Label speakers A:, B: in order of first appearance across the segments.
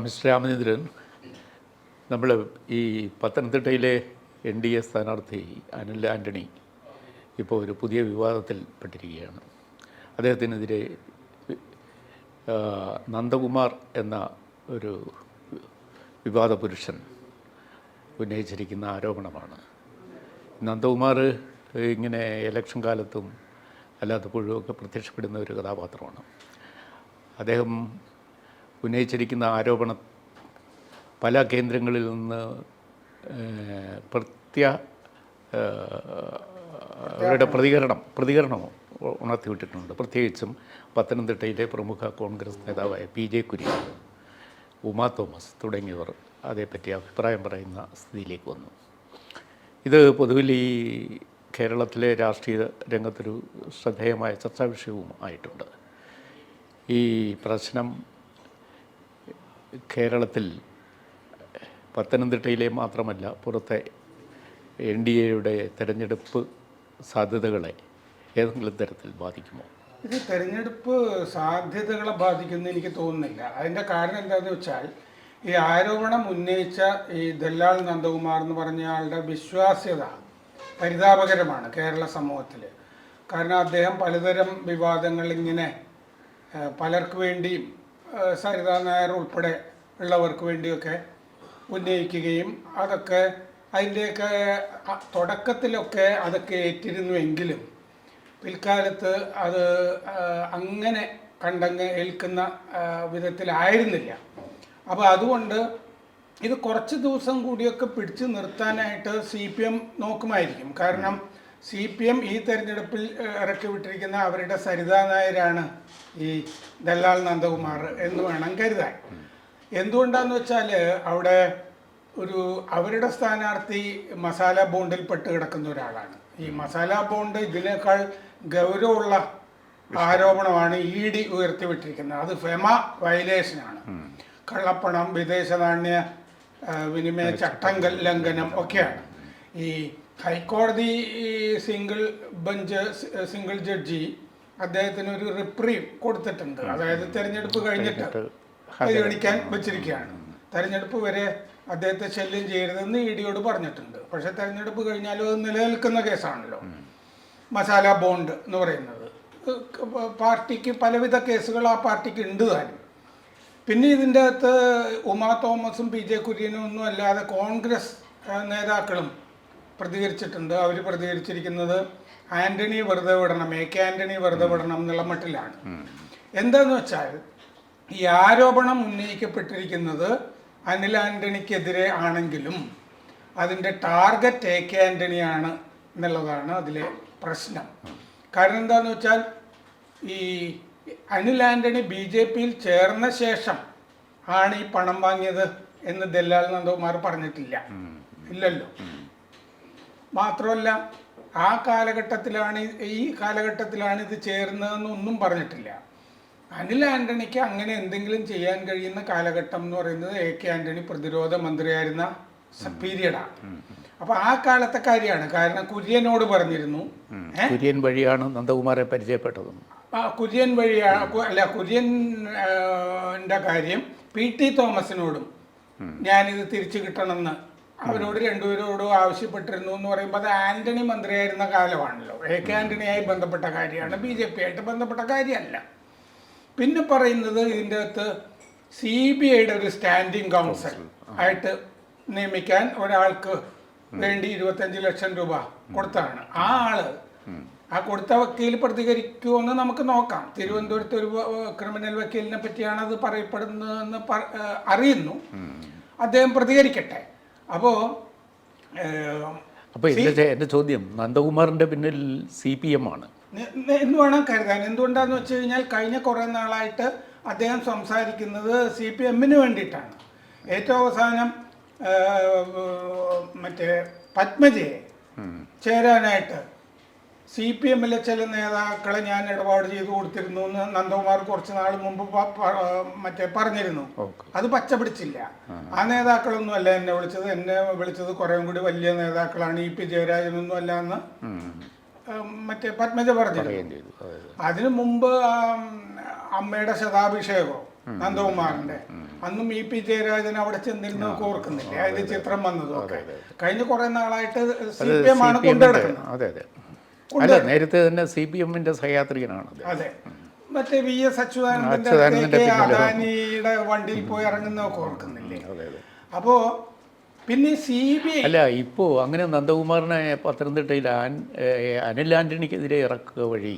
A: Mister Ramachandran, നമ്മൾ ഈ പത്തനംതിട്ടയിലെ NDA സ്ഥാനാർത്ഥി അനിൽ ആൻ്റണി ഇപ്പോൾ ഒരു പുതിയ വിവാദത്തിൽപ്പെട്ടിരിക്കുകയാണ്. അദ്ദേഹത്തിനെതിരെ നന്ദകുമാർ എന്ന ഒരു വിവാദ പുരുഷൻ ഉന്നയിച്ചിരിക്കുന്ന ആരോപണമാണ്. നന്ദകുമാർ ഇങ്ങനെ ഇലക്ഷൻ കാലത്തും അല്ലാത്തപ്പോഴും ഒക്കെ പ്രത്യക്ഷപ്പെടുന്ന ഒരു കഥാപാത്രമാണ്. അദ്ദേഹം ഉന്നയിച്ചിരിക്കുന്ന ആരോപണം പല കേന്ദ്രങ്ങളിൽ നിന്ന് അവരുടെ പ്രതികരണം ഉണർത്തിവിട്ടിട്ടുണ്ട്. പ്രത്യേകിച്ചും പത്തനംതിട്ടയിലെ പ്രമുഖ കോൺഗ്രസ് നേതാവായ PJ കുര്യൻ, ഉമാ തോമസ് തുടങ്ങിയവർ അതേപ്പറ്റി അഭിപ്രായം പറയുന്ന സ്ഥിതിയിലേക്ക് വന്നു. ഇത് പൊതുവിൽ ഈ കേരളത്തിലെ രാഷ്ട്രീയ രംഗത്തൊരു ശ്രദ്ധേയമായ ചർച്ചാ വിഷയവും ആയിട്ടുണ്ട്. ഈ പ്രശ്നം കേരളത്തിൽ പത്തനംതിട്ടയിലെ മാത്രമല്ല, പുറത്തെ NDAയുടെ തെരഞ്ഞെടുപ്പ് സാധ്യതകളെ ഏതെങ്കിലും തരത്തിൽ ബാധിക്കുമോ?
B: ഇത് തെരഞ്ഞെടുപ്പ് സാധ്യതകളെ ബാധിക്കുമെന്ന് എനിക്ക് തോന്നുന്നില്ല. അതിൻ്റെ കാരണം എന്താണെന്ന് വെച്ചാൽ, ഈ ആരോപണം ഉന്നയിച്ച ഈ ദല്ലാൽ നന്ദകുമാർ എന്ന് പറഞ്ഞ ആളുടെ വിശ്വാസ്യത പരിതാപകരമാണ് കേരള സമൂഹത്തിൽ. കാരണം അദ്ദേഹം പലതരം വിവാദങ്ങൾ ഇങ്ങനെ പലർക്ക് വേണ്ടിയും സരിതാ നായർ ഉൾപ്പെടെ ഉള്ളവർക്ക് വേണ്ടിയൊക്കെ ഉന്നയിക്കുകയും അതൊക്കെ അതിൻ്റെയൊക്കെ തുടക്കത്തിലൊക്കെ അതൊക്കെ ഏറ്റിരുന്നുവെങ്കിലും പിൽക്കാലത്ത് അത് അങ്ങനെ കണ്ടങ്ങ് ഏൽക്കുന്ന വിധത്തിലായിരുന്നില്ല. അപ്പോൾ അതുകൊണ്ട് ഇത് കുറച്ച് ദിവസം കൂടിയൊക്കെ പിടിച്ചു നിർത്താനായിട്ട് CPM നോക്കുമായിരിക്കും. കാരണം CPM ഈ തെരഞ്ഞെടുപ്പിൽ ഇറക്കി വിട്ടിരിക്കുന്ന അവരുടെ സരിതാ നായരാണ് ഈ ദല്ലാൽ നന്ദകുമാർ എന്ന് വേണം കരുതാൻ. എന്തുകൊണ്ടാണെന്ന് വെച്ചാൽ, അവിടെ അവരുടെ സ്ഥാനാർത്ഥി മസാല ബോണ്ടിൽ പെട്ട് കിടക്കുന്ന ഒരാളാണ്. ഈ മസാല ബോണ്ട് ഇതിനേക്കാൾ ഗൗരവമുള്ള ആരോപണമാണ് ED ഉയർത്തിവിട്ടിരിക്കുന്നത്. അത് ഫെമ വയലേഷനാണ്. കള്ളപ്പണം, വിദേശ നാണ്യ വിനിമയ ചട്ടം ലംഘനം ഒക്കെയാണ്. ഈ ഹൈക്കോടതി സിംഗിൾ ജഡ്ജി അദ്ദേഹത്തിന് ഒരു റിപ്രീവ് കൊടുത്തിട്ടുണ്ട്. അതായത് തെരഞ്ഞെടുപ്പ് കഴിഞ്ഞിട്ട് പരിഗണിക്കാൻ വെച്ചിരിക്കുകയാണ്. തെരഞ്ഞെടുപ്പ് വരെ അദ്ദേഹത്തെ ശല്യം ചെയ്യരുതെന്ന് EDയോട് പറഞ്ഞിട്ടുണ്ട്. പക്ഷെ തെരഞ്ഞെടുപ്പ് കഴിഞ്ഞാലും അത് നിലനിൽക്കുന്ന കേസാണല്ലോ മസാല ബോണ്ട് എന്ന് പറയുന്നത്. പാർട്ടിക്ക് പലവിധ കേസുകൾ ആ പാർട്ടിക്ക് ഉണ്ട് താനും. പിന്നെ ഇതിൻ്റെ അകത്ത് ഉമാ തോമസും PJ കുര്യനും ഒന്നും അല്ലാതെ കോൺഗ്രസ് നേതാക്കളും പ്രതികരിച്ചിട്ടുണ്ട്. അവർ പ്രതികരിച്ചിരിക്കുന്നത് ആൻ്റണി വെറുതെ വിടണം, AK ആൻ്റണി വെറുതെ വിടണം എന്നുള്ള മട്ടിലാണ്. എന്താന്ന് വെച്ചാൽ, ഈ ആരോപണം ഉന്നയിക്കപ്പെട്ടിരിക്കുന്നത് അനിൽ ആൻ്റണിക്കെതിരെ ആണെങ്കിലും അതിൻ്റെ ടാർഗറ്റ് AK ആൻ്റണിയാണ് എന്നുള്ളതാണ് അതിലെ പ്രശ്നം. കാരണം എന്താണെന്ന് വെച്ചാൽ, ഈ അനിൽ ആൻ്റണി BJPയിൽ ചേർന്ന ശേഷം ആണ് ഈ പണം വാങ്ങിയത് എന്ന് ദല്ലാൽ നന്ദകുമാർ പറഞ്ഞിട്ടില്ല, ഇല്ലല്ലോ. മാത്രമല്ല ഈ കാലഘട്ടത്തിലാണ് ഇത് ചേർന്നതെന്നൊന്നും പറഞ്ഞിട്ടില്ല. അനിൽ ആൻ്റണിക്ക് അങ്ങനെ എന്തെങ്കിലും ചെയ്യാൻ കഴിയുന്ന കാലഘട്ടം എന്ന് പറയുന്നത് AK ആൻ്റണി പ്രതിരോധ മന്ത്രിയായിരുന്ന പീരിയഡാണ്. അപ്പൊ ആ കാലത്തെ കാര്യമാണ്. കാരണം കുര്യനോട് പറഞ്ഞിരുന്നു,
A: കുര്യൻ വഴിയാണ് നന്ദകുമാരെ പരിചയപ്പെട്ടത്.
B: കുര്യൻ വഴിയാണ് കുര്യൻ്റെ കാര്യം PT തോമസിനോടും ഞാനിത് തിരിച്ചു കിട്ടണമെന്ന് അവരോട് രണ്ടുപേരോടും ആവശ്യപ്പെട്ടിരുന്നു എന്ന് പറയുമ്പോൾ അത് ആൻ്റണി മന്ത്രിയായിരുന്ന കാലമാണല്ലോ. AK ആൻ്റണിയായി ബന്ധപ്പെട്ട കാര്യമാണ്, BJP ആയിട്ട് ബന്ധപ്പെട്ട കാര്യമല്ല. പിന്നെ പറയുന്നത് ഇതിൻ്റെ അകത്ത് CBIയുടെ ഒരു സ്റ്റാൻഡിങ് കൗൺസിൽ ആയിട്ട് നിയമിക്കാൻ ഒരാൾക്ക് വേണ്ടി 25 ലക്ഷം രൂപ കൊടുത്താണ്. ആ കൊടുത്ത വക്കീൽ പ്രതികരിക്കുമെന്ന് നമുക്ക് നോക്കാം. തിരുവനന്തപുരത്ത് ഒരു ക്രിമിനൽ വക്കീലിനെ പറ്റിയാണ് അത് പറയപ്പെടുന്നതെന്ന് അറിയുന്നു. അദ്ദേഹം പ്രതികരിക്കട്ടെ. അപ്പോൾ
A: എൻ്റെ ചോദ്യം, നന്ദകുമാറിൻ്റെ പിന്നിൽ CPM ആണ്
B: എന്ന് വേണം കരുതാൻ. എന്തുകൊണ്ടാന്ന് വെച്ച് കഴിഞ്ഞാൽ, കഴിഞ്ഞ കുറേ നാളായിട്ട് അദ്ദേഹം സംസാരിക്കുന്നത് CPMന് വേണ്ടിയിട്ടാണ്. ഏറ്റവും അവസാനം മറ്റേ പത്മജയെ ചേരാനായിട്ട് CPMലെ ചില നേതാക്കളെ ഞാൻ ഇടപാട് ചെയ്തു കൊടുത്തിരുന്നു എന്ന് നന്ദകുമാർ കുറച്ച് നാൾ മുമ്പ് പറഞ്ഞിരുന്നു. അത് പച്ച പിടിച്ചില്ല. ആ നേതാക്കളൊന്നും അല്ല എന്നെ വിളിച്ചത് കുറേ കൂടി വലിയ നേതാക്കളാണ്, EP ജയരാജനൊന്നും അല്ല എന്ന് പത്മജ പറഞ്ഞു. അതിനു മുമ്പ് അമ്മയുടെ ശതാഭിഷേകമോ നന്ദകുമാറിന്റെ. അന്നും ഇ.പി. ജയരാജൻ അവിടെ ചെന്നിരുന്നൊക്കെ ഓർക്കുന്നില്ലേ, അതിൽ ചിത്രം വന്നതും ഒക്കെ. കഴിഞ്ഞ കുറെ നാളായിട്ട് CPM ആണ് കൊണ്ടുനടക്കുന്നത്.
A: അതെ അതെ, അല്ല നേരത്തെ തന്നെ CPM-ന്റെ സഹയാത്രികനാണ്.
B: അതെ, മറ്റേ VS അച്യുതാനന്ദന്റെ അദാനിയുടെ വണ്ടിയിൽ പോയി ഇറങ്ങുന്നതൊക്കെ ഓർക്കുന്നില്ലേ. അപ്പോ പിന്നെ CBI
A: അല്ല, ഇപ്പോൾ അങ്ങനെ നന്ദകുമാറിനെ പത്തനംതിട്ടയിൽ അനിൽ ആന്റണിക്കെതിരെ ഇറക്കുക വഴി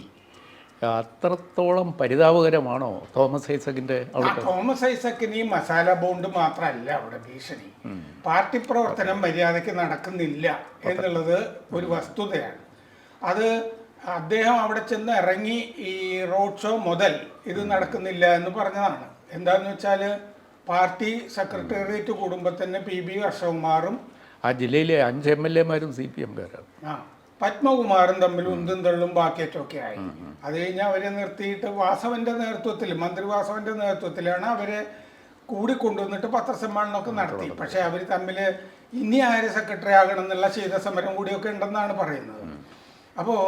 A: അത്രത്തോളം പരിതാപകരമാണോ തോമസ് ഐസക്കിന്റെ?
B: തോമസ് ഐസക്കിന് ഈ മസാല ബോണ്ട് മാത്രമല്ല അവിടെ ഭീഷണി, പാർട്ടി പ്രവർത്തനം മര്യാദയ്ക്ക് നടക്കുന്നില്ല എന്നുള്ളത് ഒരു വസ്തുതയാണ്. അത് അദ്ദേഹം അവിടെ ചെന്ന് ഇറങ്ങി ഈ റോഡ് ഷോ മുതൽ ഇത് നടക്കുന്നില്ല എന്ന് പറഞ്ഞതാണ്. എന്താന്ന് വെച്ചാൽ പാർട്ടി സെക്രട്ടേറിയറ്റ് കൂടുമ്പോൾ തന്നെ PB ഹർഷകുമാറും
A: ആ ജില്ലയിലെ 5 MLA-മാരും CPM-കാരാണ്.
B: പത്മകുമാറും തമ്മിൽ ഉന്തും തള്ളും ബാക്കിയേറ്റൊക്കെ ആയി. അത് കഴിഞ്ഞ് അവരെ നിർത്തിയിട്ട് വാസവന്റെ നേതൃത്വത്തിൽ, മന്ത്രി വാസവന്റെ നേതൃത്വത്തിലാണ് അവരെ കൂടിക്കൊണ്ടുവന്നിട്ട് പത്രസമ്മേളനമൊക്കെ നടത്തി. പക്ഷെ അവർ തമ്മിൽ ഇനി ആര് സെക്രട്ടറി ആകണം എന്നുള്ള ശീതസമരം കൂടിയൊക്കെ ഉണ്ടെന്നാണ് പറയുന്നത്. അപ്പോൾ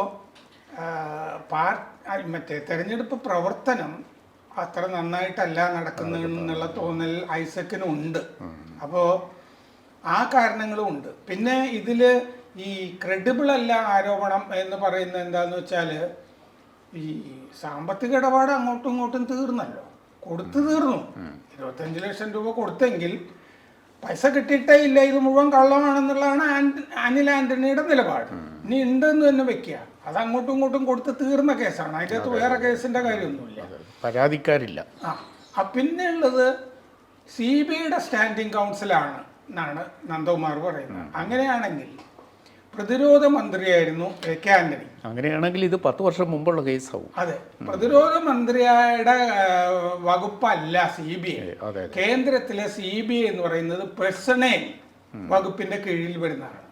B: മറ്റേ തെരഞ്ഞെടുപ്പ് പ്രവർത്തനം അത്ര നന്നായിട്ടല്ല നടക്കുന്നതെന്നുള്ള തോന്നൽ ഐസക്കിനുണ്ട്. അപ്പോൾ ആ കാരണങ്ങളും ഉണ്ട്. പിന്നെ ഇതിൽ ഈ ക്രെഡിബിൾ അല്ല ആരോപണം എന്ന് പറയുന്നത് എന്താന്ന് വെച്ചാൽ ഈ സാമ്പത്തിക ഇടപാട് അങ്ങോട്ടും ഇങ്ങോട്ടും തീർന്നല്ലോ, കൊടുത്തു തീർന്നു. 25 ലക്ഷം രൂപ കൊടുത്തെങ്കിൽ പൈസ കിട്ടിയിട്ടേ ഇല്ല, ഇത് മുഴുവൻ കള്ളമാണെന്നുള്ളതാണ് അനിൽ ആന്റണിയുടെ നിലപാട്. ഇനി ഉണ്ടെന്ന് തന്നെ വെക്കുക, അത് അങ്ങോട്ടും ഇങ്ങോട്ടും കൊടുത്ത് തീർന്ന കേസാണ്, അതിനകത്ത് വേറെ കേസിന്റെ കാര്യമൊന്നുമില്ല,
A: പരാതിക്കാരില്ല.
B: പിന്നെ ഉള്ളത് CBIയുടെ സ്റ്റാൻഡിംഗ് കൗൺസിലാണ് എന്നാണ് നന്ദകുമാർ പറയുന്നത്. അങ്ങനെയാണെങ്കിൽ പ്രതിരോധ മന്ത്രിയായിരുന്നു AK ആന്റണി.
A: അങ്ങനെയാണെങ്കിൽ ഇത് 10 വർഷം മുമ്പുള്ള കേസാവും.
B: അതെ, പ്രതിരോധ മന്ത്രിയുടെ വകുപ്പല്ല CBI. കേന്ദ്രത്തിലെ CBI എന്ന് പറയുന്നത് പേഴ്സണൽ വകുപ്പിന്റെ കീഴിൽ വരുന്നതാണ്.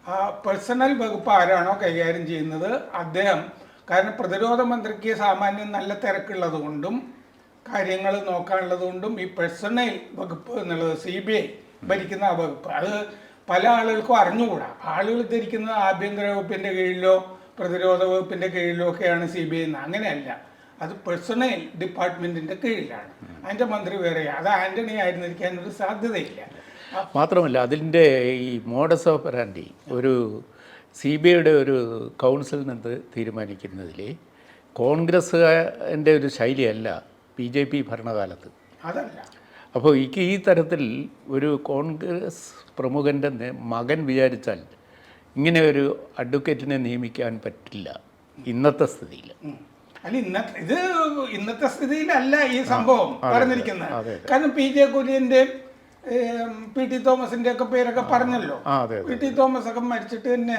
B: ആ പേഴ്സണൽ വകുപ്പ് ആരാണോ കൈകാര്യം ചെയ്യുന്നത് അദ്ദേഹം, കാരണം പ്രതിരോധ മന്ത്രിക്ക് സാമാന്യം നല്ല തിരക്കുള്ളത് കൊണ്ടും കാര്യങ്ങൾ നോക്കാനുള്ളത് കൊണ്ടും ഈ പേഴ്സണൽ വകുപ്പ് എന്നുള്ളത് CBI ഭരിക്കുന്ന ആ വകുപ്പ് അത് പല ആളുകൾക്കും അറിഞ്ഞുകൂടാ. ആളുകൾ ധരിക്കുന്നത് ആഭ്യന്തര വകുപ്പിന്റെ കീഴിലോ പ്രതിരോധ വകുപ്പിന്റെ കീഴിലോ ഒക്കെയാണ് CBI എന്ന്. അങ്ങനെയല്ല, അത് പേഴ്സണൽ ഡിപ്പാർട്ട്മെന്റിന്റെ കീഴിലാണ്. അതിന്റെ മന്ത്രി വേറെയാണ്. അത് ആന്റണി ആയിരുന്നിരിക്കാൻ ഒരു സാധ്യതയില്ല.
A: മാത്രമല്ല അതിൻ്റെ ഈ മോഡസ് ഓപ്പറാൻഡി ഒരു CBIയുടെ ഒരു കൗൺസിൽ നിന്ന് തീരുമാനിക്കുന്നതിൽ കോൺഗ്രസ്സിൻ്റെ ഒരു ശൈലിയല്ല BJP ഭരണകാലത്ത്.
B: അതല്ല.
A: അപ്പോൾ ഈ തരത്തിൽ ഒരു കോൺഗ്രസ് പ്രമുഖൻ്റെ മകൻ വിചാരിച്ചാൽ ഇങ്ങനെ ഒരു അഡ്വക്കേറ്റിനെ നിയമിക്കാൻ പറ്റില്ല ഇന്നത്തെ സ്ഥിതിയിൽ.
B: അല്ല, ഇന്നത്തെ സ്ഥിതിയിലല്ല ഈ സംഭവം പറഞ്ഞിരിക്കുന്നത്. കാരണം PJ കുര്യൻ്റെയും PT തോമസിന്റെ ഒക്കെ പേരൊക്കെ പറഞ്ഞല്ലോ. PT തോമസ് ഒക്കെ മരിച്ചിട്ട് തന്നെ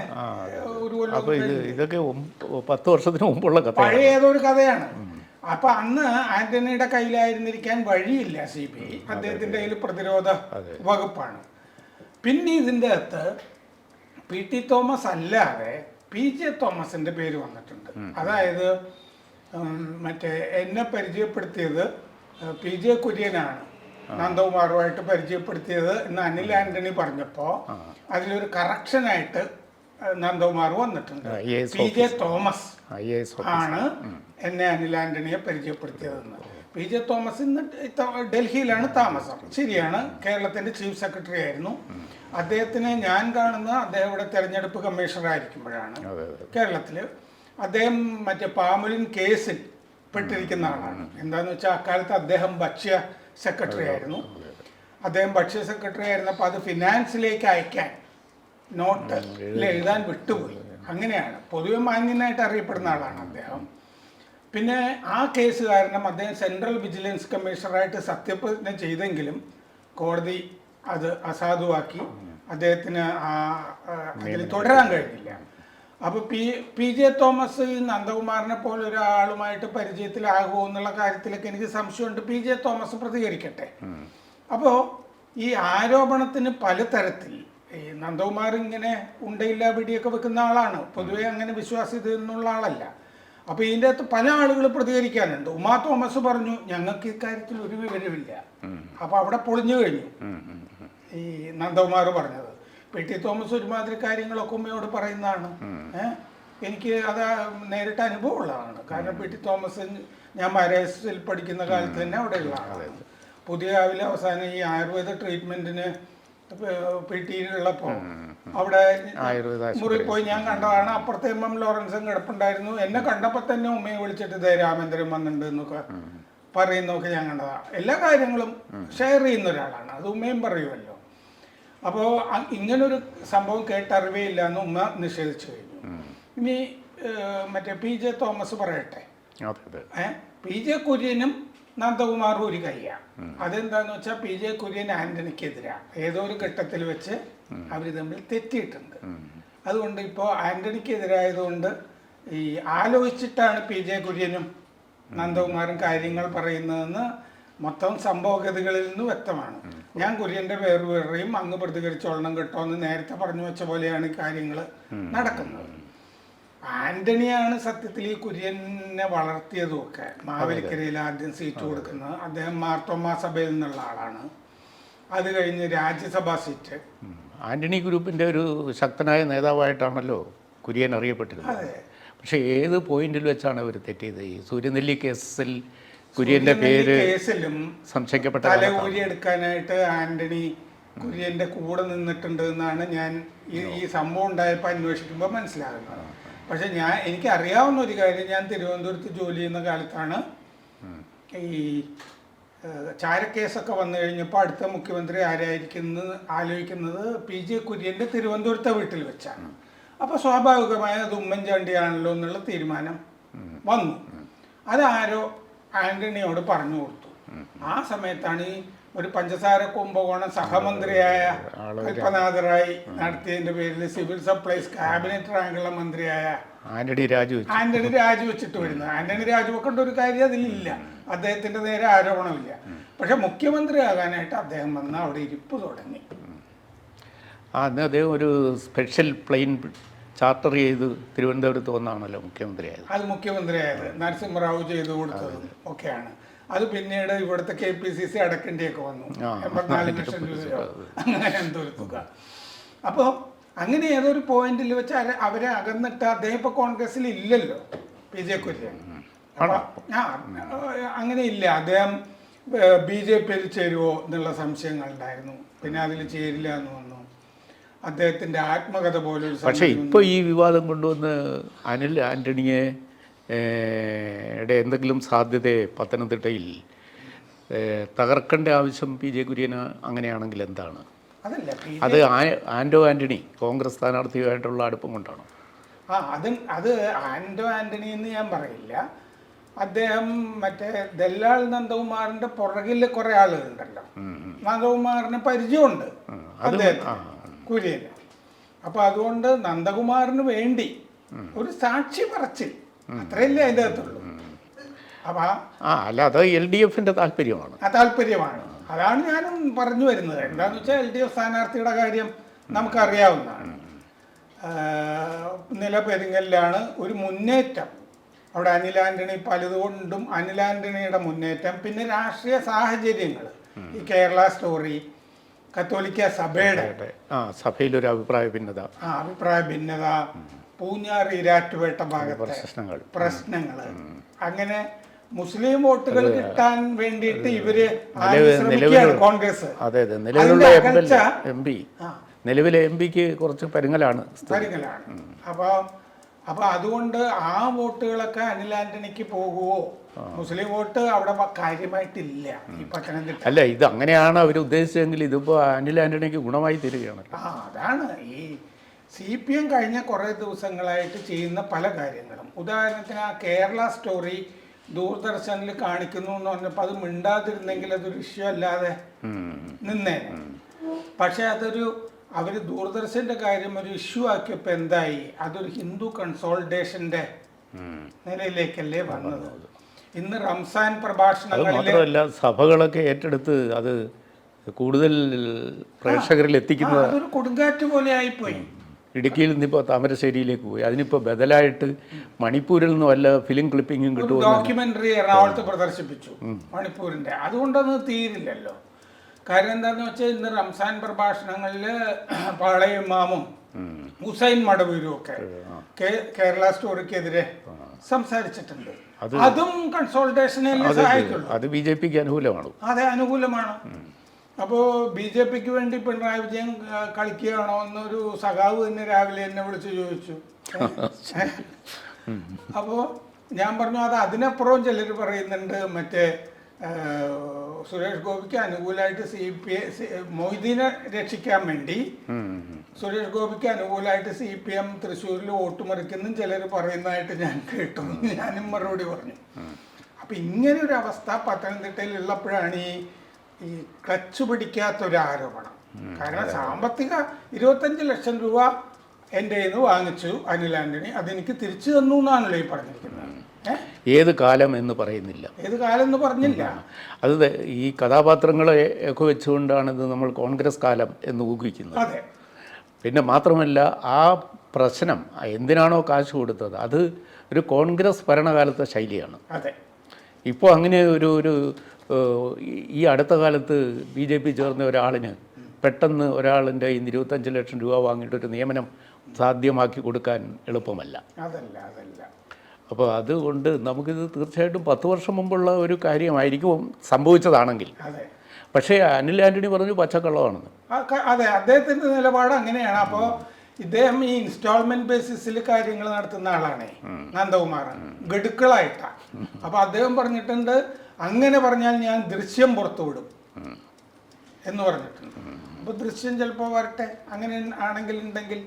B: ഒരു
A: ഇതൊക്കെ 10 വർഷത്തിന് മുമ്പുള്ള കഥ,
B: പഴയ ഏതൊരു കഥയാണ്. അപ്പൊ അന്ന് ആന്റണിയുടെ കയ്യിലായിരുന്നിരിക്കാൻ വഴിയില്ല CBI. അദ്ദേഹത്തിന്റെ കയ്യിൽ പ്രതിരോധ വകുപ്പാണ്. പിന്നെ ഇതിൻ്റെ അകത്ത് PT തോമസ് അല്ലാതെ PJ തോമസിന്റെ പേര് വന്നിട്ടുണ്ട്. അതായത് മറ്റേ എന്നെ പരിചയപ്പെടുത്തിയത് PJ കുര്യനാണ് നന്ദകുമാറുമായിട്ട് പരിചയപ്പെടുത്തിയത് എന്ന് അനിൽ ആന്റണി പറഞ്ഞപ്പോൾ അതിലൊരു കറക്ഷനായിട്ട് നന്ദകുമാർ വന്നിട്ടുണ്ട്. PJ തോമസ് ആണ് എന്നെ അനിൽ ആന്റണിയെ പരിചയപ്പെടുത്തിയതെന്ന്. PJ തോമസ് ഇന്ന് ഡൽഹിയിലാണ് താമസം. ശരിയാണ്, കേരളത്തിന്റെ ചീഫ് സെക്രട്ടറി ആയിരുന്നു. അദ്ദേഹത്തിനെ ഞാൻ കാണുന്ന അദ്ദേഹം ഇവിടെ തെരഞ്ഞെടുപ്പ് കമ്മീഷണർ ആയിരിക്കുമ്പോഴാണ് കേരളത്തിൽ. അദ്ദേഹം മറ്റേ പാമുലിൻ കേസിൽ പെട്ടിരിക്കുന്ന ആളാണ്. എന്താന്ന് വെച്ചാൽ അക്കാലത്ത് അദ്ദേഹം ഭക്ഷ്യ സെക്രട്ടറി ആയിരുന്നു. അദ്ദേഹം ഭക്ഷ്യ സെക്രട്ടറി ആയിരുന്നപ്പോൾ അത് ഫിനാൻസിലേക്ക് അയക്കാൻ നോട്ട് എഴുതാൻ വിട്ടുപോയി. അങ്ങനെയാണ് പൊതുവെ മാന്യനായിട്ട് അറിയപ്പെടുന്ന ആളാണ് അദ്ദേഹം. പിന്നെ ആ കേസ് കാരണം അദ്ദേഹം സെൻട്രൽ വിജിലൻസ് കമ്മീഷണറായിട്ട് സത്യപ്രതിജ്ഞ ചെയ്തെങ്കിലും കോടതി അത് അസാധുവാക്കി. അദ്ദേഹത്തിന് അതിൽ തുടരാൻ കഴിഞ്ഞില്ല. അപ്പോൾ PJ തോമസ് ഈ നന്ദകുമാറിനെ പോലെ ഒരാളുമായിട്ട് പരിചയത്തിലാകുമോ എന്നുള്ള കാര്യത്തിലൊക്കെ എനിക്ക് സംശയമുണ്ട്. PJ തോമസ് പ്രതികരിക്കട്ടെ. അപ്പോൾ ഈ ആരോപണത്തിന് പലതരത്തിൽ ഈ നന്ദകുമാർ ഇങ്ങനെ ഉണ്ടയില്ല പിടിയൊക്കെ വെക്കുന്ന ആളാണ്. പൊതുവെ അങ്ങനെ വിശ്വാസ്യത എന്നുള്ള ആളല്ല. അപ്പോൾ ഇതിൻ്റെ അകത്ത് പല ആളുകൾ പ്രതികരിക്കാനുണ്ട്. ഉമാ തോമസ് പറഞ്ഞു ഞങ്ങൾക്ക് ഇക്കാര്യത്തിൽ ഒരു വിവരമില്ല. അപ്പോൾ അവിടെ പൊളിഞ്ഞു കഴിഞ്ഞു ഈ നന്ദകുമാർ പറഞ്ഞത്. PT തോമസ് ഒരുമാതിരി കാര്യങ്ങളൊക്കെ ഉമ്മയോട് പറയുന്നതാണ്. എനിക്ക് അത് നേരിട്ട് അനുഭവമുള്ളതാണ്. കാരണം PT തോമസ് ഞാൻ മരേസിൽ പഠിക്കുന്ന കാലത്ത് തന്നെ അവിടെയുള്ള ആളാണ്. പുതിയകാവിലെ അവസാനം ഈ ആയുർവേദ ട്രീറ്റ്മെന്റിന് പിടിയിലുള്ളപ്പോൾ അവിടെ മുറി പോയി ഞാൻ കണ്ടതാണ്. അപ്പുറത്തെ എം ലോറൻസും കിടപ്പുണ്ടായിരുന്നു. എന്നെ കണ്ടപ്പോൾ തന്നെ ഉമ്മയെ വിളിച്ചിട്ട് ഇതേ രാമേന്ദ്രൻ വന്നിട്ടുണ്ട് എന്നൊക്കെ പറയുന്നതൊക്കെ ഞാൻ കണ്ടതാണ്. എല്ലാ കാര്യങ്ങളും ഷെയർ ചെയ്യുന്ന ഒരാളാണ്, അത് ഉമ്മയും പറയുമല്ലോ. അപ്പോൾ ഇങ്ങനൊരു സംഭവം കേട്ടറിവേ ഇല്ല എന്ന് ഉമ്മ നിഷേധിച്ചു കഴിഞ്ഞു. ഇനി മറ്റേ PJ തോമസ് പറയട്ടെ. PJ കുര്യനും നന്ദകുമാറും ഒരു കയ്യാണ്. അതെന്താന്ന് വെച്ചാൽ PJ കുര്യൻ ആന്റണിക്കെതിരാ ഏതോ ഒരു ഘട്ടത്തിൽ വെച്ച് അവർ തമ്മിൽ തെറ്റിയിട്ടുണ്ട്. അതുകൊണ്ട് ഇപ്പോൾ ആന്റണിക്കെതിരായതുകൊണ്ട് ഈ ആലോചിച്ചിട്ടാണ് PJ കുര്യനും നന്ദകുമാറും കാര്യങ്ങൾ പറയുന്നതെന്ന് മൊത്തം സംഭവഗതികളിൽ നിന്ന് വ്യക്തമാണ്. ഞാൻ കുര്യന്റെ പേര് പറയും, അങ്ങ് പ്രതികരിച്ചോളണം കേട്ടോ എന്ന് നേരത്തെ പറഞ്ഞു വെച്ച പോലെയാണ് കാര്യങ്ങൾ നടക്കുന്നത്. ആന്റണിയാണ് സത്യത്തിൽ ഈ കുര്യനെ വളർത്തിയതും ഒക്കെ. മാവേലിക്കരയിൽ ആദ്യം സീറ്റ് കൊടുക്കുന്നത് അദ്ദേഹം മാർത്തോമാ സഭയിൽ നിന്നുള്ള ആളാണ്. അത് കഴിഞ്ഞ് രാജ്യസഭാ സീറ്റ്.
A: ആന്റണി ഗ്രൂപ്പിന്റെ ഒരു ശക്തനായ നേതാവായിട്ടാണല്ലോ കുര്യൻ അറിയപ്പെട്ടിരുന്നത്. പക്ഷെ ഏത് പോയിന്റിൽ വെച്ചാണ് അവർ തെറ്റിയത്? ഈ സൂര്യനെല്ലി കേസിൽ കുര്യന്റെ പേര്
B: കേസിലും
A: സംശയിക്കപ്പെട്ട
B: തലയൂരി എടുക്കാനായിട്ട് ആന്റണി കുര്യന്റെ കൂടെ നിന്നിട്ടുണ്ട് എന്നാണ് ഞാൻ ഈ സംഭവം ഉണ്ടായപ്പോൾ അന്വേഷിക്കുമ്പോൾ മനസ്സിലാകുന്നത്. പക്ഷെ എനിക്ക് അറിയാവുന്ന ഒരു കാര്യം, ഞാൻ തിരുവനന്തപുരത്ത് ജോലി ചെയ്യുന്ന കാലത്താണ് ഈ ചാരക്കേസൊക്കെ വന്നു കഴിഞ്ഞപ്പോൾ അടുത്ത മുഖ്യമന്ത്രി ആരായിരിക്കുന്നത് ആലോചിക്കുന്നത് PJ കുര്യന്റെ തിരുവനന്തപുരത്തെ വീട്ടിൽ വെച്ചാണ്. അപ്പോൾ സ്വാഭാവികമായ അത് ഉമ്മൻചാണ്ടിയാണല്ലോ എന്നുള്ള തീരുമാനം വന്നു. അതാരോ ആന്റണിയോട് പറഞ്ഞു കൊടുത്തു. ആ സമയത്താണ് ഈ ഒരു പഞ്ചസാര കുംഭകോണം സഹമന്ത്രിയായ കൽപ്പനാഥറായി നടത്തിയതിന്റെ പേരിൽ സിവിൽ സപ്ലൈസ് ക്യാബിനറ്റ് റാങ്കുള്ള മന്ത്രിയായ ആന്റണി രാജിവെച്ചിട്ട് വരുന്നത്. ആന്റണി രാജിവെക്കേണ്ട ഒരു കാര്യം അതിലില്ല, അദ്ദേഹത്തിന്റെ നേരെ ആരോപണമില്ല. പക്ഷെ മുഖ്യമന്ത്രിയാകാനായിട്ട് അദ്ദേഹം വന്ന് അവിടെ ഇരിപ്പ് തുടങ്ങി.
A: അന്ന് അദ്ദേഹം ഒരു സ്പെഷ്യൽ പ്ലെയിൻ ചാർട്ടർ ചെയ്ത് തിരുവനന്തപുരത്ത് വന്നാണല്ലോ മുഖ്യമന്ത്രിയായത്.
B: അത് മുഖ്യമന്ത്രിയായത് നരസിംഹറാവു ചെയ്തു കൊടുത്തതും ഒക്കെയാണ്. അത് പിന്നീട് ഇവിടുത്തെ KPCC അടക്കേണ്ടിയൊക്കെ വന്നു, 84 ലക്ഷം രൂപയോ അങ്ങനെ എന്തോ ഒരു തുക. അപ്പോൾ അങ്ങനെ ഏതൊരു പോയിന്റിൽ വെച്ച് അവരെ അകന്നിട്ട് അദ്ദേഹം ഇപ്പോൾ കോൺഗ്രസിൽ ഇല്ലല്ലോ, PJ കുര്യൻ. അങ്ങനെ ഇല്ല, അദ്ദേഹം BJPയിൽ ചേരുവോ എന്നുള്ള സംശയങ്ങളുണ്ടായിരുന്നു. പിന്നെ അതിൽ ചേരില്ല എന്ന് വന്നു. അദ്ദേഹത്തിന്റെ ആത്മകഥ പോലെ.
A: പക്ഷേ ഇപ്പോൾ ഈ വിവാദം കൊണ്ടുവന്ന് അനിൽ ആന്റണിയെ എന്തെങ്കിലും സാധ്യതയെ പത്തനംതിട്ടയിൽ തകർക്കേണ്ട ആവശ്യം PJ കുര്യന് അങ്ങനെയാണെങ്കിൽ എന്താണ്? അത് ആന്റണി കോൺഗ്രസ് സ്ഥാനാർത്ഥിയുമായിട്ടുള്ള അടുപ്പം കൊണ്ടാണോ?
B: അത് ആന്റണി എന്ന് ഞാൻ പറയില്ല. അദ്ദേഹം മറ്റേ ദല്ലാൽ നന്ദകുമാറിന്റെ പുറകിൽ കുറെ ആളുകളുണ്ടല്ലോ. നന്ദകുമാറിന് പരിചയമുണ്ട് അദ്ദേഹത്തിന്, കുര്യന്. അപ്പൊ അതുകൊണ്ട് നന്ദകുമാറിന് വേണ്ടി ഒരു സാക്ഷി പറച്ചിൽ അത്രയല്ലേ അതിൻ്റെ അകത്തുള്ളൂ. അപ്പൊ
A: അല്ലാതെ LDFന്റെ താല്പര്യമാണ്.
B: താല്പര്യമാണ്. അതാണ് ഞാനും പറഞ്ഞു വരുന്നത്. എന്താന്ന് വെച്ചാൽ LDF സ്ഥാനാർത്ഥിയുടെ കാര്യം നമുക്കറിയാവുന്നതാണ്. നിലപെരുങ്ങലിലാണ് ഒരു മുന്നേറ്റം. അവിടെ അനിൽ ആന്റണി പലതുകൊണ്ടും അനിൽ ആന്റണിയുടെ മുന്നേറ്റം, പിന്നെ രാഷ്ട്രീയ സാഹചര്യങ്ങൾ, ഈ കേരള സ്റ്റോറി, കത്തോലിക്ക
A: സഭയിലൊരു അഭിപ്രായ
B: ഭിന്നത, പൂഞ്ഞാർ ഈരാറ്റുപേട്ട ഭാഗത്തെ പ്രശ്നങ്ങൾ, അങ്ങനെ മുസ്ലിം വോട്ടുകൾ കിട്ടാൻ വേണ്ടിയിട്ട് ഇവര് കോൺഗ്രസ്.
A: നിലവിലെ MP കുറച്ച് പരിങ്ങലാണ്.
B: അപ്പൊ അതുകൊണ്ട് ആ വോട്ടുകളൊക്കെ അനിൽ ആന്റണിക്ക് പോകുവോ? മുസ്ലിം വോട്ട് അവിടെ കാര്യമായിട്ടില്ല ഈ പത്തനംതിട്ട.
A: അല്ല, ഇത് അങ്ങനെയാണ് അവർ ഉദ്ദേശിച്ചെങ്കിൽ ഇതിപ്പോ അനിൽ ആന്റണിക്ക് ഗുണമായി തീരുകയാണ്.
B: അതാണ് ഈ CPM കഴിഞ്ഞ കുറേ ദിവസങ്ങളായിട്ട് ചെയ്യുന്ന പല കാര്യങ്ങളും. ഉദാഹരണത്തിന് ആ കേരള സ്റ്റോറി ദൂരദർശനിൽ കാണിക്കുന്നു എന്ന് പറഞ്ഞപ്പോൾ അത് മിണ്ടാതിരുന്നെങ്കിൽ അതൊരു ഇഷ്യൂ അല്ലാതെ നിന്നേനെ. പക്ഷെ അവർ ദൂരദർശന്റെ കാര്യം ഒരു ഇഷ്യൂ ആക്കിയപ്പോൾ എന്തായി? അതൊരു ഹിന്ദു കൺസോൾട്ടേഷന്റെ നിലയിലേക്കല്ലേ വന്നത്. ഇന്ന് റംസാൻ പ്രഭാഷണങ്ങളിൽ
A: സഭകളൊക്കെ ഏറ്റെടുത്ത് അത് കൂടുതൽ പ്രേക്ഷകരിൽ എത്തിക്കുന്നത്
B: അതൊരു കൊടുങ്കാറ്റ് പോലെ ആയിപ്പോയി.
A: ഇടുക്കിയിൽ നിന്നിപ്പോൾ താമരശ്ശേരിയിലേക്ക് പോയി. അതിനിപ്പോൾ ബദലായിട്ട് മണിപ്പൂരിൽ നിന്ന് വല്ല ഫിലിം ക്ലിപ്പിങ്ങും കിട്ടുമോ?
B: ഡോക്യുമെന്ററി എറണാകുളത്ത് പ്രദർശിപ്പിച്ചു മണിപ്പൂരിന്റെ. അതുകൊണ്ടൊന്നും തീരില്ലല്ലോ. കാര്യം എന്താന്ന് വെച്ചാൽ ഇന്ന് റംസാൻ പ്രഭാഷണങ്ങളിൽ പാളയമാമും ഹുസൈൻ മടവൂരും ഒക്കെ കേരള സ്റ്റോറിക്കെതിരെ സംസാരിച്ചിട്ടുണ്ട്. അതും കൺസോൾട്ടേഷനിൽ സഹായിക്കുള്ളൂ.
A: അത് BJPക്ക് അനുകൂലമാണ്.
B: അതെ, അനുകൂലമാണ്. അപ്പോൾ BJPക്ക് വേണ്ടി പിണറായി വിജയൻ കളിക്കുകയാണോ എന്നൊരു സഖാവ് തന്നെ രാവിലെ എന്നെ വിളിച്ച് ചോദിച്ചു. അപ്പോൾ ഞാൻ പറഞ്ഞു അത് അതിനപ്പുറം ചിലർ പറയുന്നുണ്ട്, മറ്റേ സുരേഷ് ഗോപിക്ക് അനുകൂലമായിട്ട് മൊയ്തീനെ രക്ഷിക്കാൻ വേണ്ടി സുരേഷ് ഗോപിക്ക് അനുകൂലമായിട്ട് CPM തൃശ്ശൂരിൽ വോട്ട് മറിക്കുന്നും ചിലർ പറയുന്നതായിട്ട് ഞാൻ കേട്ടു. ഞാനും മറുപടി പറഞ്ഞു. അപ്പം ഇങ്ങനൊരു അവസ്ഥ പത്തനംതിട്ടയിൽ ഉള്ളപ്പോഴാണ് ഈ ക്ലച്ച് പിടിക്കാത്തൊരു ആരോപണം. കാരണം സാമ്പത്തിക 25 ലക്ഷം രൂപ എൻ്റെ കയ്യിൽ നിന്ന് വാങ്ങിച്ചു അനിൽ ആന്റണി, അതെനിക്ക് തിരിച്ചു തന്നു എന്നാണല്ലോ ഈ പറഞ്ഞിരിക്കുന്നത്.
A: ഏത് കാലം എന്ന് പറയുന്നില്ല,
B: ഏത് കാലം എന്ന് പറഞ്ഞില്ല.
A: അത് ഈ കഥാപാത്രങ്ങളെ ഒക്കെ വെച്ചുകൊണ്ടാണ് ഇത് നമ്മൾ കോൺഗ്രസ് കാലം എന്ന് ഊഹിക്കുന്നത്.
B: അതെ.
A: പിന്നെ മാത്രമല്ല ആ പ്രശ്നം എന്തിനാണോ കാശ് കൊടുത്തത് അത് ഒരു കോൺഗ്രസ് ഭരണകാലത്തെ ശൈലിയാണ്.
B: അതെ.
A: ഇപ്പോൾ അങ്ങനെ ഒരു ഈ അടുത്ത കാലത്ത് BJP ചേർന്ന ഒരാളിന് പെട്ടെന്ന് ഒരാളിൻ്റെ 25 ലക്ഷം രൂപ വാങ്ങിയിട്ടൊരു നിയമനം സാധ്യമാക്കി കൊടുക്കാൻ എളുപ്പമല്ല.
B: അതല്ല.
A: അപ്പോൾ അതുകൊണ്ട് നമുക്കിത് തീർച്ചയായിട്ടും 10 വർഷം മുമ്പുള്ള ഒരു കാര്യമായിരിക്കും സംഭവിച്ചതാണെങ്കിൽ. പക്ഷേ അനിൽ ആന്റണി പറഞ്ഞു പച്ചക്കള്ളമാണെന്ന്.
B: അതെ, അദ്ദേഹത്തിൻ്റെ നിലപാട് അങ്ങനെയാണ്. അപ്പോൾ ഇദ്ദേഹം ഈ ഇൻസ്റ്റാൾമെന്റ് ബേസിസിൽ കാര്യങ്ങൾ നടത്തുന്ന ആളാണ് നന്ദകുമാർ, ഗഡുക്കളായിട്ടാണ്. അപ്പോൾ അദ്ദേഹം പറഞ്ഞിട്ടുണ്ട്, അങ്ങനെ പറഞ്ഞാൽ ഞാൻ ദൃശ്യം പുറത്തുവിടും എന്ന് പറഞ്ഞിട്ടുണ്ട്. അപ്പോൾ ദൃശ്യം ചിലപ്പോൾ വരട്ടെ, അങ്ങനെ ആണെങ്കിൽ ഉണ്ടെങ്കിൽ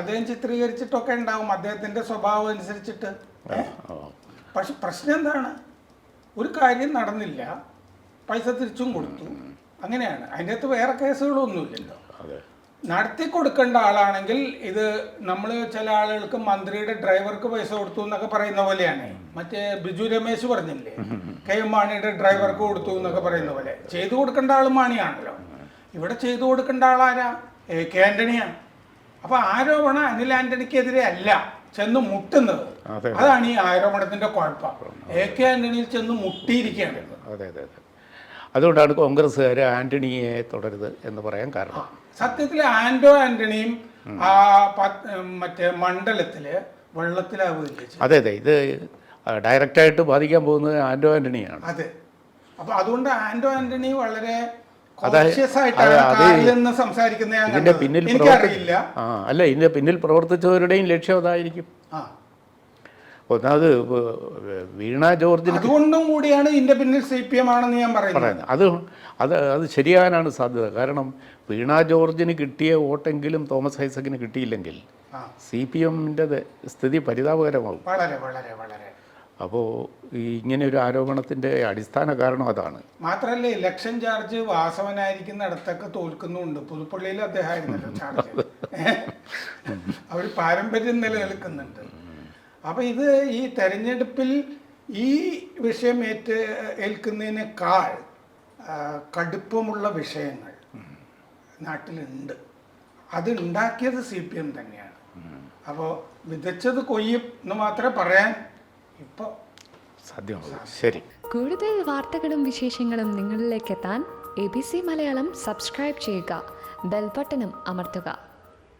B: അദ്ദേഹം ചിത്രീകരിച്ചിട്ടൊക്കെ ഉണ്ടാവും അദ്ദേഹത്തിന്റെ സ്വഭാവം അനുസരിച്ചിട്ട്. പക്ഷെ പ്രശ്നം എന്താണ്, ഒരു കാര്യം നടന്നില്ല, പൈസ തിരിച്ചും കൊടുത്തു, അങ്ങനെയാണ്. അതിൻ്റെ അകത്ത് വേറെ കേസുകളൊന്നുമില്ലല്ലോ. നടത്തി കൊടുക്കേണ്ട ആളാണെങ്കിൽ ഇത് നമ്മൾ ചില ആളുകൾക്ക് മന്ത്രിയുടെ ഡ്രൈവർക്ക് പൈസ കൊടുത്തു എന്നൊക്കെ പറയുന്ന പോലെയാണ്. മറ്റേ ബിജു രമേശ് പറഞ്ഞില്ലേ, KM മാണിയുടെ ഡ്രൈവർക്ക് കൊടുത്തു എന്നൊക്കെ പറയുന്ന പോലെ. ചെയ്തു കൊടുക്കേണ്ട ആൾ മാണിയാണല്ലോ. ഇവിടെ ചെയ്തു കൊടുക്കേണ്ട ആളാരാ? AK ആന്റണിയാണ്. അപ്പൊ ആരോപണം അനിൽ ആന്റണിക്കെതിരെ അല്ല ചെന്ന് മുട്ടുന്നത്. അതാണ് ഈ ആരോപണത്തിന്റെ കുഴപ്പം. AK ആന്റണിയിൽ ചെന്ന് മുട്ടിയിരിക്കുകയാണ്.
A: അതെ. അതുകൊണ്ടാണ് കോൺഗ്രസ്സുകാർ ആന്റണിയെ തുടരുത് എന്ന് പറയാൻ കാരണം.
B: സത്യത്തിൽ ആന്റണിയും ആ മറ്റേ മണ്ഡലത്തില് വെള്ളത്തിലാവുകയില്ല.
A: അതെ. ഇത് ഡയറക്റ്റായിട്ട് ബാധിക്കാൻ പോകുന്നത് ആന്റണിയാണ്.
B: അതെ. അപ്പൊ അതുകൊണ്ട് ആന്റണി വളരെ
A: ഇതിന്റെ പിന്നിൽ പ്രവർത്തിച്ചവരുടെയും ലക്ഷ്യം അതായിരിക്കും. ഒന്നാമത് വീണ ജോർജിന്
B: അതുകൊണ്ടും കൂടിയാണ് ഇതിന്റെ പിന്നിൽ CPM ആണെന്ന് ഞാൻ പറയുന്നത്.
A: അത് ശരിയാകാനാണ് സാധ്യത. കാരണം വീണ ജോർജിന് കിട്ടിയ വോട്ടെങ്കിലും തോമസ് ഐസക്കിന് കിട്ടിയില്ലെങ്കിൽ CPMന്റെ സ്ഥിതി പരിതാപകരമാകും.
B: വളരെ വളരെ വളരെ.
A: അപ്പോൾ ഇങ്ങനെ ഒരു ആരോപണത്തിൻ്റെ അടിസ്ഥാന കാരണം അതാണ്.
B: മാത്രമല്ല ഇലക്ഷൻ ചാർജ് വാസവനായിരിക്കുന്നിടത്തൊക്കെ തോൽക്കുന്നുണ്ട്. പുതുപ്പള്ളിയിൽ അദ്ദേഹമായിരുന്നല്ലോ ചാർജ്. അവർ പാരമ്പര്യം നിലനിൽക്കുന്നുണ്ട്. അപ്പം ഇത് ഈ തെരഞ്ഞെടുപ്പിൽ ഈ വിഷയം ഏൽക്കുന്നതിനേക്കാൾ കടുപ്പമുള്ള വിഷയങ്ങൾ നാട്ടിലുണ്ട്. അത് ഉണ്ടാക്കിയത് CPM തന്നെയാണ്. അപ്പോൾ വിതച്ചത് കൊയ്യും എന്ന് മാത്രമേ പറയാൻ ഇപ്പോൾ
A: സാധ്യമാകും. ശരി.
C: കൂടുതൽ വാർത്തകളും വിശേഷങ്ങളും നിങ്ങളിലേക്ക് എത്താൻ ABC മലയാളം സബ്സ്ക്രൈബ് ചെയ്യുക, ബെൽ ബട്ടണും അമർത്തുക.